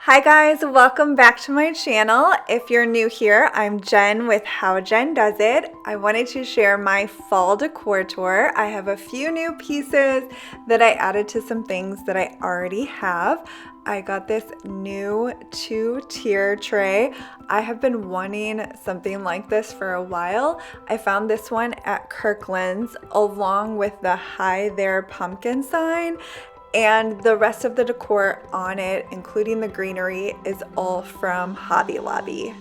Hi guys, welcome back to my channel. If you're new here, I'm Jen with How Jen Does It. I wanted to share my fall decor tour. I have a few new pieces that I added to some things that I already have. I got this new 2-tier tray. I have been wanting something like this for a while. I found this one at Kirkland's along with the Hi There pumpkin sign. And the rest of the decor on it, including the greenery, is all from Hobby Lobby.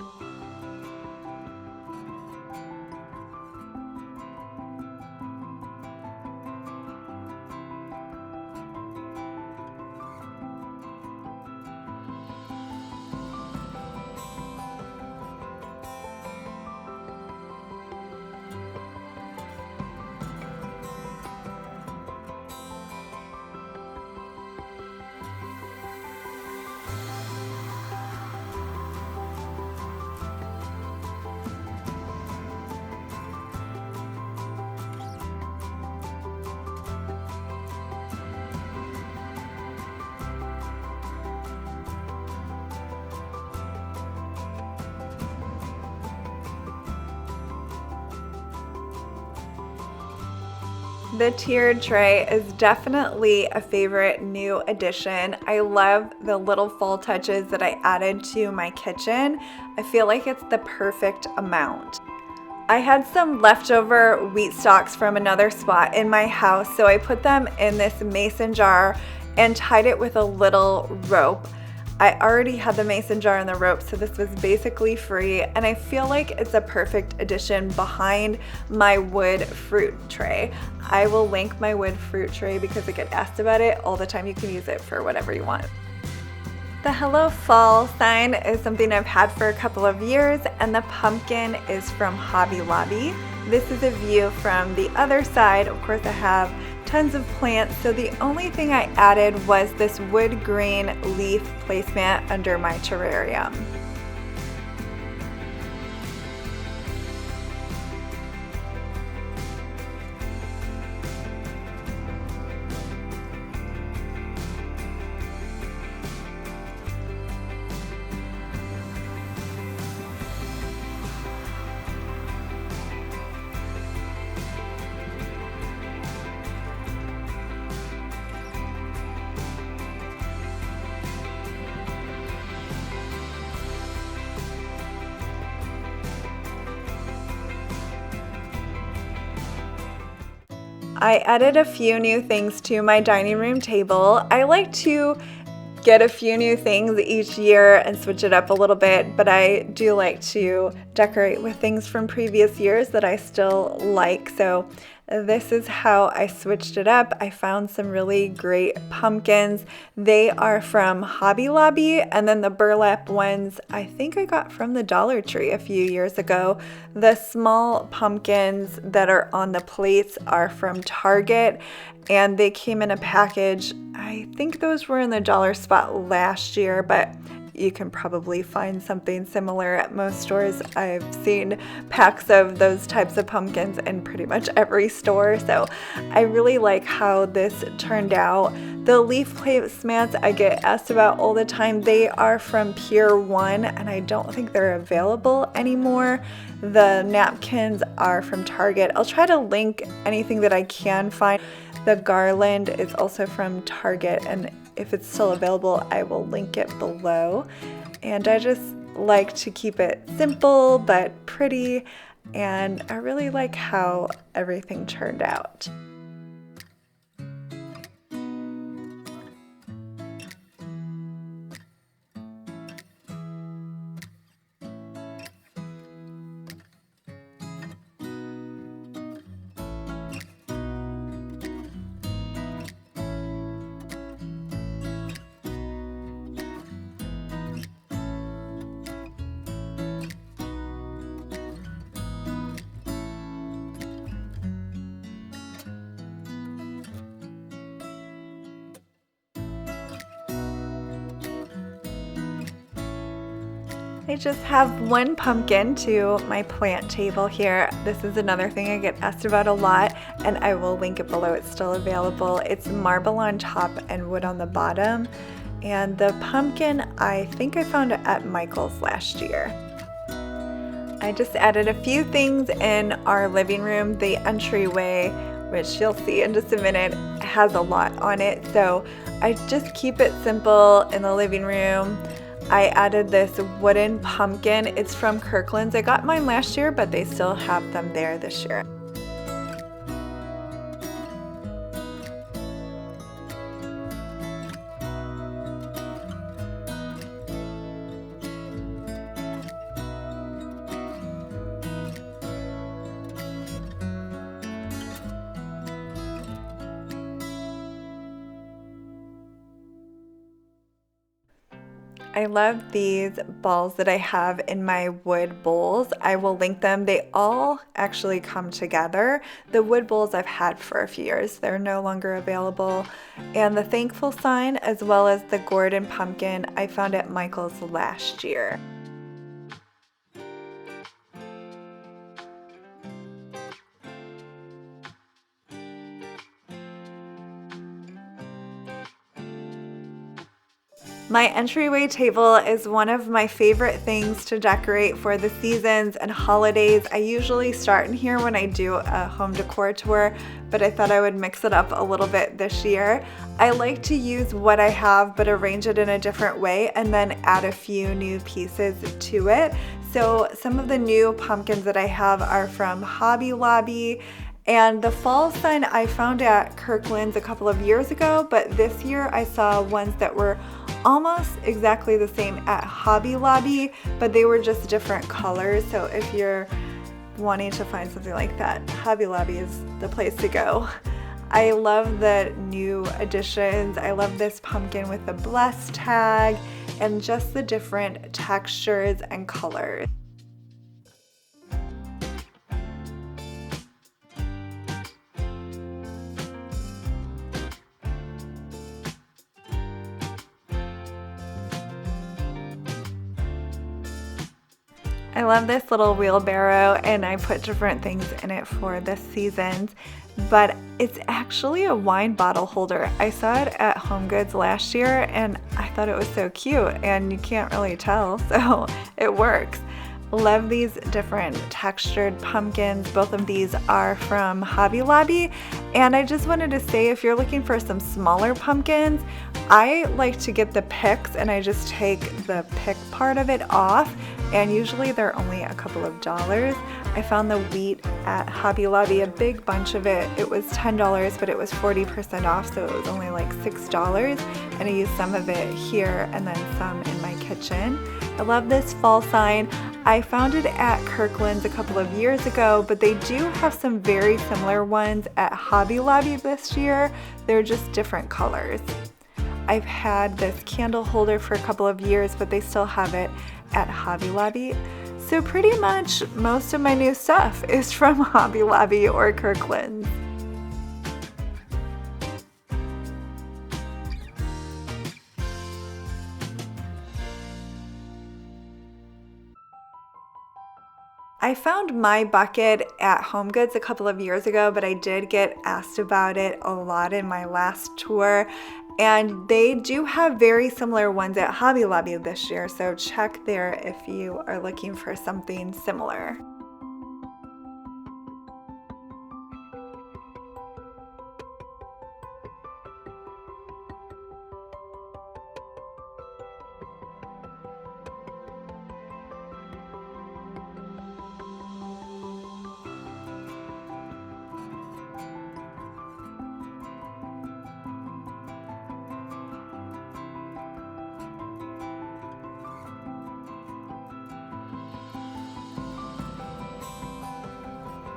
The tiered tray is definitely a favorite new addition. I love the little fall touches that I added to my kitchen. I feel like it's the perfect amount. I had some leftover wheat stalks from another spot in my house, so I put them in this mason jar and tied it with a little rope. I already had the mason jar and the rope, so this was basically free, and I feel like it's a perfect addition behind my wood fruit tray. I will link my wood fruit tray because I get asked about it all the time. You can use it for whatever you want. The Hello Fall sign is something I've had for a couple of years, and the pumpkin is from Hobby Lobby. This is a view from the other side. Of course, I have tons of plants, so the only thing I added was this wood green leaf placemat under my terrarium. I added a few new things to my dining room table. I like to get a few new things each year and switch it up a little bit, but I do like to decorate with things from previous years that I still like. So this is how I switched it up. I found some really great pumpkins. They are from Hobby Lobby, and then the burlap ones I think I got from the Dollar Tree a few years ago. The small pumpkins that are on the plates are from Target, and they came in a package. I think those were in the dollar spot last year, but you can probably find something similar at most stores. I've seen packs of those types of pumpkins in pretty much every store, so I really like how this turned out. The leaf placemats I get asked about all the time. They are from Pier 1, and I don't think they're available anymore. The napkins are from Target. I'll try to link anything that I can find. The garland is also from Target, and if it's still available, I will link it below. And I just like to keep it simple but pretty, and I really like how everything turned out. I just have one pumpkin to my plant table here. This is another thing I get asked about a lot, and I will link it below. It's still available. It's marble on top and wood on the bottom, And the pumpkin, I think I found it at Michael's last year. I just added a few things in our living room. The entryway, which you'll see in just a minute, has a lot on it, so I just keep it simple in the living room. I added this wooden pumpkin. It's from Kirkland's. I got mine last year, but they still have them there this year. I love these balls that I have in my wood bowls. I will link them. They all actually come together. The wood bowls I've had for a few years. They're no longer available. And the thankful sign, as well as the Gordon pumpkin, I found at Michael's last year. My entryway table is one of my favorite things to decorate for the seasons and holidays. I usually start in here when I do a home decor tour, but I thought I would mix it up a little bit this year. I like to use what I have but arrange it in a different way and then add a few new pieces to it. So some of the new pumpkins that I have are from Hobby Lobby. And the fall sign I found at Kirkland's a couple of years ago, but this year I saw ones that were almost exactly the same at Hobby Lobby, but they were just different colors. So if you're wanting to find something like that, Hobby Lobby is the place to go. I love the new additions. I love this pumpkin with the blessed tag and just the different textures and colors. I love this little wheelbarrow, and I put different things in it for this season, but it's actually a wine bottle holder. I saw it at HomeGoods last year and I thought it was so cute, and you can't really tell, so it works. Love these different textured pumpkins. Both of these are from Hobby Lobby, and I just wanted to say, if you're looking for some smaller pumpkins, I like to get the picks, and I just take the pick part of it off, and usually they're only a couple of dollars. I found the wheat at Hobby Lobby, a big bunch of it. It was $10, but it was 40% off, so it was only like $6, and I used some of it here and then some in my kitchen. I love this fall sign. I found it at Kirkland's a couple of years ago, but they do have some very similar ones at Hobby Lobby this year. They're just different colors. I've had this candle holder for a couple of years, but they still have it at Hobby Lobby. So pretty much most of my new stuff is from Hobby Lobby or Kirkland's. I found my bucket at HomeGoods a couple of years ago, but I did get asked about it a lot in my last tour, and they do have very similar ones at Hobby Lobby this year, so check there if you are looking for something similar.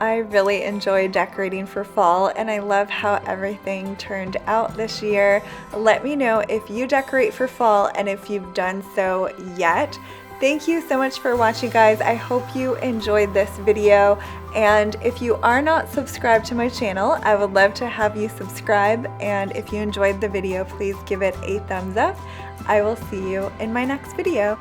I really enjoy decorating for fall, and I love how everything turned out this year. Let me know if you decorate for fall and if you've done so yet. Thank you so much for watching, guys. I hope you enjoyed this video, and if you are not subscribed to my channel, I would love to have you subscribe, and if you enjoyed the video, please give it a thumbs up. I will see you in my next video.